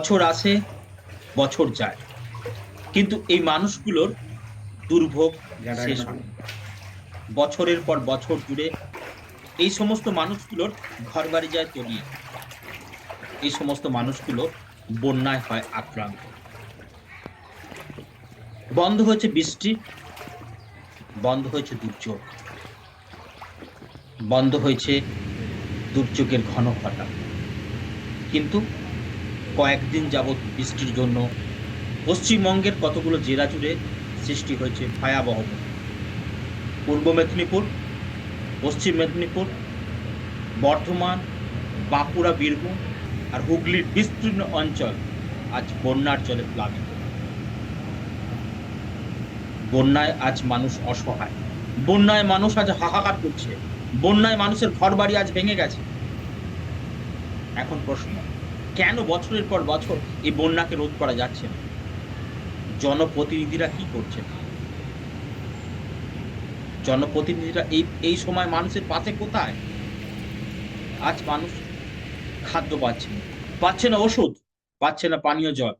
বছর আসে, বছর যায়, কিন্তু এই মানুষগুলোর দুর্ভোগ শেষ হয় না। বছরের পর বছর জুড়ে এই সমস্ত মানুষগুলোর ঘরবাড়ি যায় তলিয়ে। এই সমস্ত মানুষগুলো বন্যায় হয় আক্রান্ত। বন্ধ হয়েছে বৃষ্টি, বন্ধ হয়েছে দুর্যোগ, বন্ধ হয়েছে দুর্যোগের ঘন ঘটা। কিন্তু কয়েকদিন যাবৎ বৃষ্টির জন্য পশ্চিমবঙ্গের কতগুলো জেলা জুড়ে সৃষ্টি হয়েছে ভয়াবহ বন্যা। পূর্ব মেদিনীপুর, পশ্চিম মেদিনীপুর, বর্ধমান, বাঁকুড়া, বীরভূম আর হুগলির বিস্তীর্ণ অঞ্চল আজ বন্যার জলে প্লাবিত। বন্যায় আজ মানুষ অসহায়, বন্যায় মানুষ আজ হাহাকার করছে, বন্যায় মানুষের ঘর বাড়ি আজ ভেঙে গেছে। এখন প্রশ্ন, কেন বছরের পর বছর এই বন্যাকে রোধ করা যাচ্ছে না? জনপ্রতিনিধিরা কি করছেন? জনপ্রতিনিধিরা এই সময় মানুষের পাশে কোথায়? আজ মানুষ খাদ্য পাচ্ছে না, পাচ্ছে না ওষুধ, পাচ্ছে না পানীয় জল।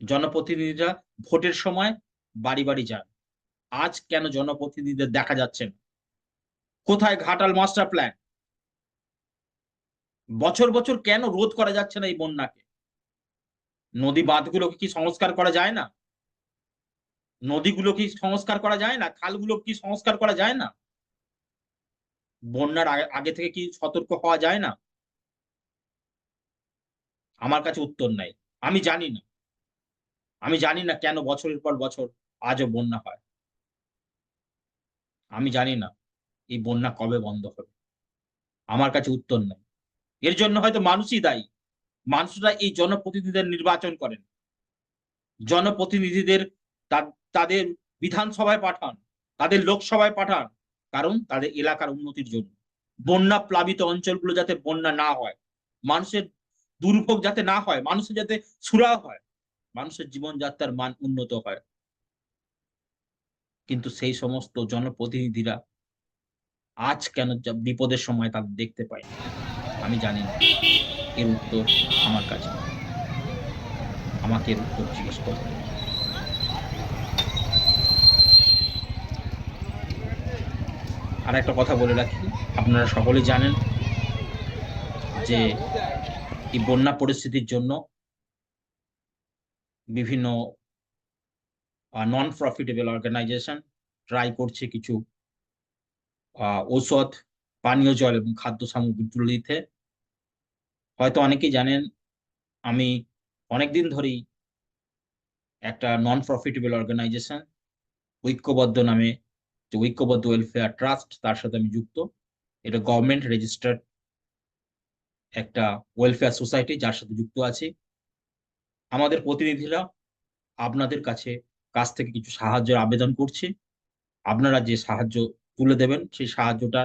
জনপ্রতিনিধিরা ভোটের সময় বাড়ি বাড়ি যান, আজ কেন জনপ্রতিনিধিদের দেখা যাচ্ছে না? কোথায় ঘাটাল মাস্টার প্ল্যান? বছর বছর কেন রোধ করা যাচ্ছে না এই বন্যাকে? নদী বাঁধগুলোকে কি সংস্কার করা যায় না? নদীগুলো কি সংস্কার করা যায় না? খালগুলো কি সংস্কার করা যায় না? বন্যার আগে থেকে কি সতর্ক হওয়া যায় না? আমার কাছে উত্তর নাই। আমি জানি না। আমি জানি না কেন বছরের পর বছর আজও বন্যা হয়। আমি জানি না এই বন্যা কবে বন্ধ হবে। আমার কাছে উত্তর নাই। এর জন্য হয়তো মানুষই দায়ী। মানুষরা এই জনপ্রতিনিধিদের নির্বাচন করেন। জনপ্রতিনিধিদের তাদের বিধানসভায় পাঠান, তাদের লোকসভায় পাঠান, কারণ তাদের এলাকার উন্নতির জন্য। বন্যা প্লাবিত অঞ্চলগুলো যাতে বন্যা না হয়, মানুষের দুর্ভোগ যাতে না হয়, মানুষের যাতে সুরাহা হয়, মানুষের জীবনযাত্রার মান উন্নত হয়। কিন্তু সেই সমস্ত জনপ্রতিনিধিরা আজ কেন বিপদের সময় তাদের দেখতে পাই না? আমি জানি না। এর উত্তর আমার কাছে নেই। আমাকে এর উত্তর জিজ্ঞেস করতে হবে। আর একটা কথা বলে রাখি, আপনারা সকলে জানেন যে এই বন্যা পরিস্থিতির জন্য বিভিন্ন নন প্রফিটেবল অর্গানাইজেশন ট্রাই করছে কিছু ঔষধ, পানীয় জল এবং খাদ্য সামগ্রী তুলে দিতে। হয়তো অনেকেই জানেন, আমি অনেকদিন ধরেই একটা নন প্রফিটেবল অর্গানাইজেশন ঐক্যবদ্ধ নামে, যে ঐক্যবদ্ধ ওয়েলফেয়ার ট্রাস্ট, তার সাথে আমি যুক্ত। এটা গভর্নমেন্ট রেজিস্টার্ড একটা ওয়েলফেয়ার সোসাইটি, যার সাথে যুক্ত আছি। আমাদের প্রতিনিধিরা আপনাদের কাছ থেকে কিছু সাহায্যের আবেদন করছি। আপনারা যে সাহায্য তুলে দেবেন, সেই সাহায্যটা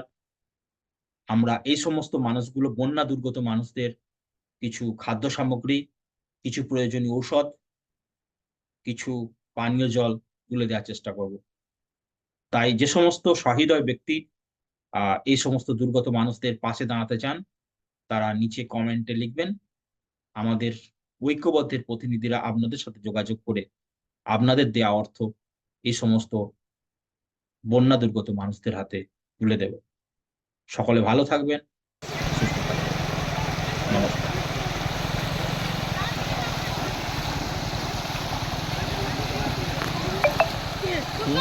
আমরা এই সমস্ত মানুষগুলো, বন্যা দুর্গত মানুষদের কিছু খাদ্য সামগ্রী, কিছু প্রয়োজনীয় ঔষধ, কিছু পানীয় জল তুলে দেওয়ার চেষ্টা করব। তাই যে সমস্ত সহৃদয় ব্যক্তি এই সমস্ত দুর্গত মানুষদের পাশে দাঁড়াতে চান, তারা নিচে কমেন্টে লিখবেন। আমাদের ঐক্যবদ্ধের প্রতিনিধিরা আপনাদের সাথে যোগাযোগ করে আপনাদের দেয়া অর্থ এই সমস্ত বন্যা দুর্গত মানুষদের হাতে তুলে দেবে। সকলে ভালো থাকবেন, সুস্থ থাকবেন। নমস্কার।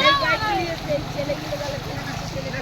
এই গাড়ি ছেলেগুলো গেলে